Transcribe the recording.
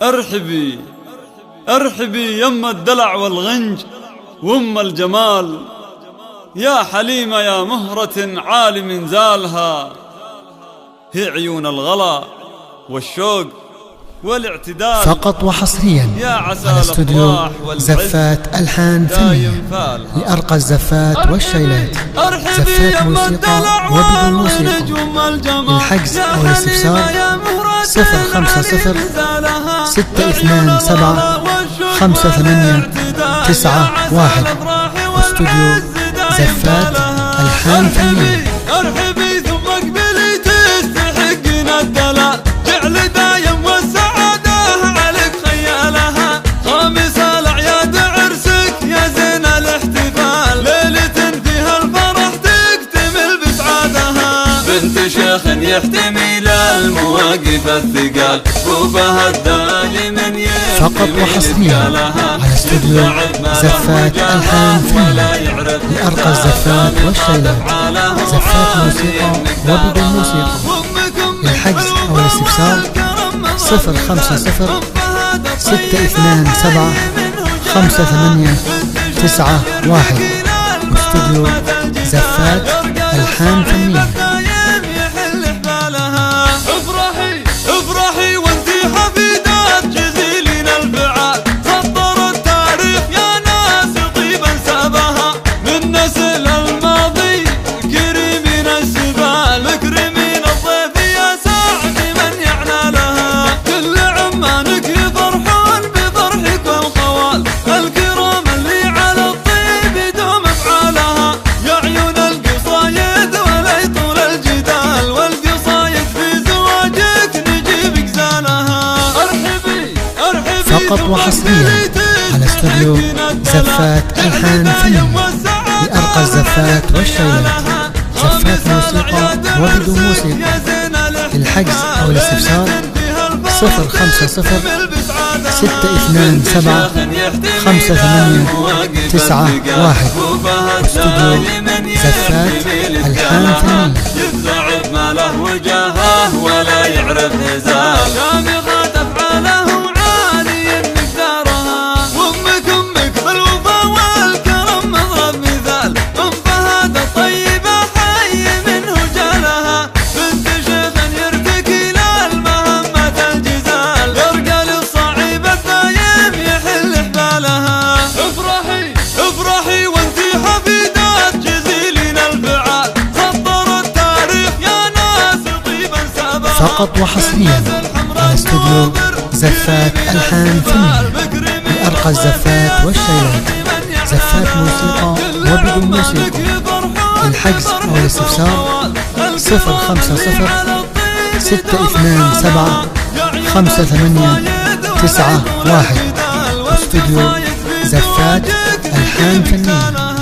ارحبي ارحبي يما الدلع والغنج وام الجمال، يا حليمة يا مهرة عالم زالها، هي عيون الغلا والشوق والاعتدال. فقط وحصريا على استوديو زفات ألحان فنية لأرقى الزفات والشيلات، زفات موسيقى وبدون موسيقى. للحجز أو الاستفسار 050 627 5891. استوديو زفات ألحان فنية. ارحبي ثم اقبلي تستحقين الدلال، جعل دايم والسعادة عليك خيالها، خامس الأعياد عرسك يا زين الاحتفال، ليلة فيها الفرح تكتمل بسعادها، بنت شيخ يحتمي للمواقف الثقال، قوبها الدالي من فقط وحصريا على استوديو زفات ألحان فنية لأرقى الزفات والشيلات، زفات موسيقى وبدون موسيقى. للحجز أو الاستفسار 050 627 5891. استوديو زفات ألحان فنية. افرحي وانتي حفيدات جزيلين الفعال، سطر التاريخ يا ناس طيبا سابها، من نسل الماضي كريمين السبال، مكرمين الضيف يا سعد من يعنى لها، كل عمانك يفرحون بفرحك والخوال، الكرام اللي على الطيب يدوم افعالها، يا عيون القصايد ولا يطول الجدال، والقصايد في زواجك نجيبك زانها. فقط وحصريا على استوديو زفات ألحان فنية لأرقى الزفات والشيلات، زفات موسيقى وبدون موسيقى. للحجز أو الاستفسار 050 627 5891. استوديو زفات ألحان فنية. يفزع بماله وجاهه ولا يعرف هزال، شامخات افعاله عالي مقدارها، وامك بالوفا والكرم مضرب مثال، ام فهد الطيبة حي منه جالها، بنت شيخ يرتكي للمهمة الجزال، يرقى للصعيب الدايم يحل حبالها. افرحي وانتي حفيدات جزيلين الفعال، سطر التاريخ يا ناس طيبا سابها. فقط وحصريا على استوديو زفات ألحان فنية لأرقى الزفات والشيلات، زفات موسيقى وبدون موسيقى. للحجز أو الاستفسار 050 627 5891. استوديو زفات ألحان فنية.